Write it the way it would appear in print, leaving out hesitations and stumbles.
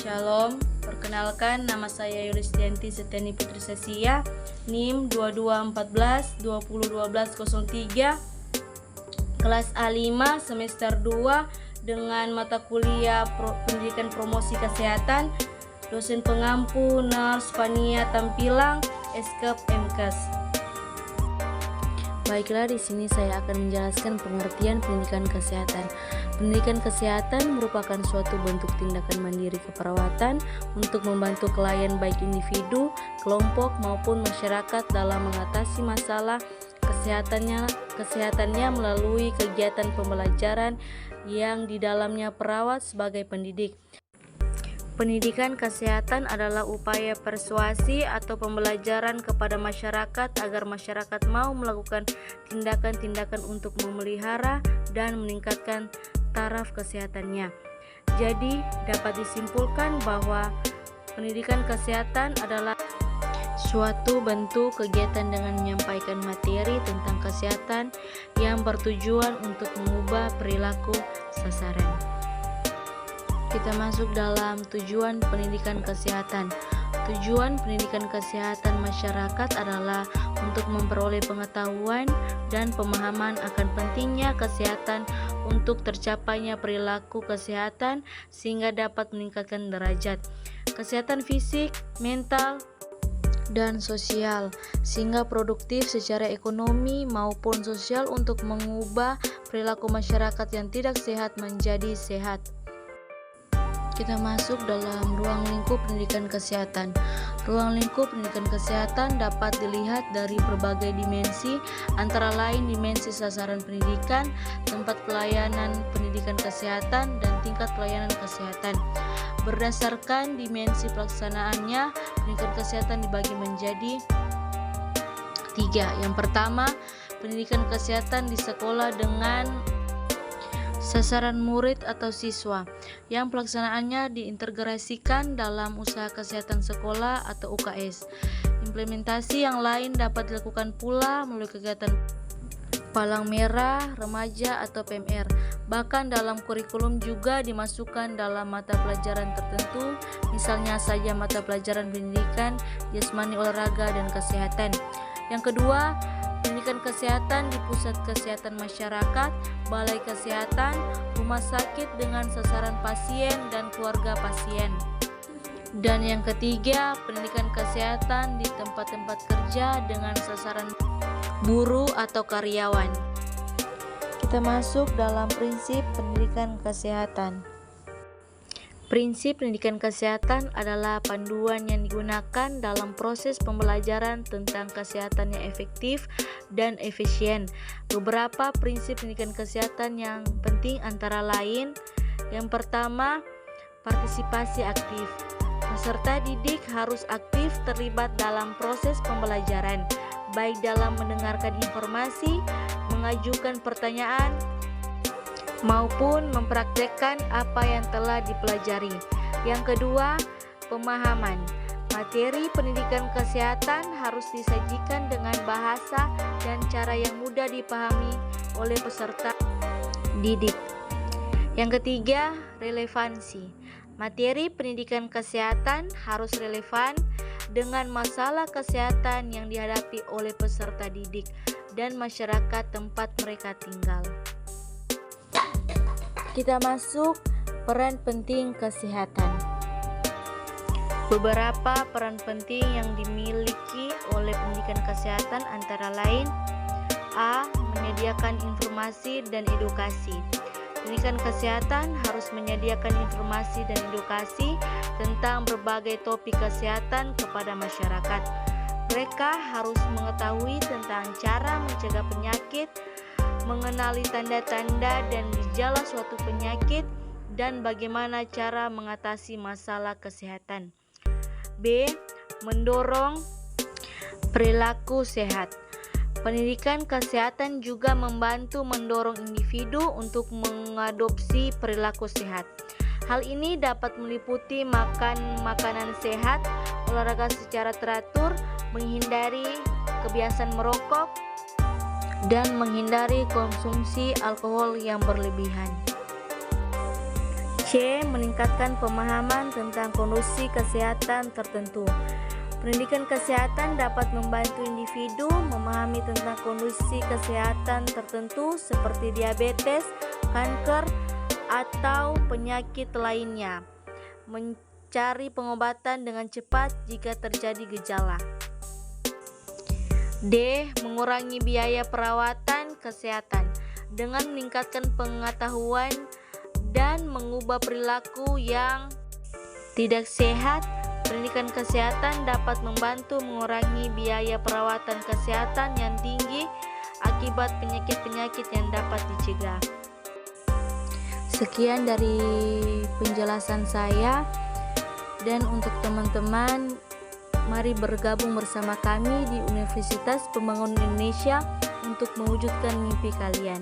Shalom, perkenalkan nama saya Yulistianti Setiani Putri Sesia, NIM 2214 201203, kelas A5 semester 2 dengan mata kuliah Pendidikan Promosi Kesehatan, dosen pengampu Nurse Fania Tampilang, Eskep MKes. Baiklah, di sini saya akan menjelaskan pengertian pendidikan kesehatan. Pendidikan kesehatan merupakan suatu bentuk tindakan mandiri keperawatan untuk membantu klien baik individu, kelompok maupun masyarakat dalam mengatasi masalah kesehatannya melalui kegiatan pembelajaran yang di dalamnya perawat sebagai pendidik. Pendidikan kesehatan adalah upaya persuasi atau pembelajaran kepada masyarakat agar masyarakat mau melakukan tindakan-tindakan untuk memelihara dan meningkatkan taraf kesehatannya. Jadi, dapat disimpulkan bahwa pendidikan kesehatan adalah suatu bentuk kegiatan dengan menyampaikan materi tentang kesehatan yang bertujuan untuk mengubah perilaku sasaran. Kita masuk dalam tujuan pendidikan kesehatan. Tujuan pendidikan kesehatan masyarakat adalah untuk memperoleh pengetahuan dan pemahaman akan pentingnya kesehatan untuk tercapainya perilaku kesehatan sehingga dapat meningkatkan derajat kesehatan fisik, mental, dan sosial sehingga produktif secara ekonomi maupun sosial untuk mengubah perilaku masyarakat yang tidak sehat menjadi sehat. Kita masuk dalam ruang lingkup pendidikan kesehatan. Ruang lingkup pendidikan kesehatan dapat dilihat dari berbagai dimensi, antara lain dimensi sasaran pendidikan, tempat pelayanan pendidikan kesehatan, dan tingkat pelayanan kesehatan. Berdasarkan dimensi pelaksanaannya, pendidikan kesehatan dibagi menjadi 3. Yang pertama, pendidikan kesehatan di sekolah dengan sasaran murid atau siswa yang pelaksanaannya diintegrasikan dalam usaha kesehatan sekolah atau UKS. Implementasi yang lain dapat dilakukan pula melalui kegiatan Palang Merah Remaja atau PMR. Bahkan dalam kurikulum juga dimasukkan dalam mata pelajaran tertentu, misalnya saja mata pelajaran pendidikan, jasmani, olahraga, dan kesehatan. Yang kedua, pendidikan kesehatan di pusat kesehatan masyarakat, balai kesehatan, rumah sakit dengan sasaran pasien dan keluarga pasien. Dan yang ketiga, pendidikan kesehatan di tempat-tempat kerja dengan sasaran buruh atau karyawan. Kita masuk dalam prinsip pendidikan kesehatan. Prinsip pendidikan kesehatan adalah panduan yang digunakan dalam proses pembelajaran tentang kesehatan yang efektif dan efisien. Beberapa prinsip pendidikan kesehatan yang penting antara lain: yang pertama, partisipasi aktif. Peserta didik harus aktif terlibat dalam proses pembelajaran, baik dalam mendengarkan informasi, mengajukan pertanyaan, maupun mempraktekkan apa yang telah dipelajari. Yang kedua, pemahaman. Materi pendidikan kesehatan harus disajikan dengan bahasa dan cara yang mudah dipahami oleh peserta didik. Yang ketiga, relevansi. Materi pendidikan kesehatan harus relevan dengan masalah kesehatan yang dihadapi oleh peserta didik dan masyarakat tempat mereka tinggal. Kita masuk peran penting kesehatan. Beberapa peran penting yang dimiliki oleh pendidikan kesehatan antara lain: A. Menyediakan informasi dan edukasi. Pendidikan kesehatan harus menyediakan informasi dan edukasi tentang berbagai topik kesehatan kepada masyarakat. Mereka harus mengetahui tentang cara mencegah penyakit, mengenali tanda-tanda dan gejala suatu penyakit, dan bagaimana cara mengatasi masalah kesehatan. B. Mendorong perilaku sehat. Pendidikan kesehatan juga membantu mendorong individu untuk mengadopsi perilaku sehat. Hal ini dapat meliputi makan makanan sehat, olahraga secara teratur, menghindari kebiasaan merokok, dan menghindari konsumsi alkohol yang berlebihan. C. Meningkatkan pemahaman tentang kondisi kesehatan tertentu. Pendidikan kesehatan dapat membantu individu memahami tentang kondisi kesehatan tertentu seperti diabetes, kanker, atau penyakit lainnya. Mencari pengobatan dengan cepat jika terjadi gejala. D. Mengurangi biaya perawatan kesehatan. Dengan meningkatkan pengetahuan dan mengubah perilaku yang tidak sehat, pendidikan kesehatan dapat membantu mengurangi biaya perawatan kesehatan yang tinggi akibat penyakit-penyakit yang dapat dicegah. Sekian dari penjelasan saya, dan untuk teman-teman, mari bergabung bersama kami di Universitas Pembangunan Indonesia untuk mewujudkan mimpi kalian.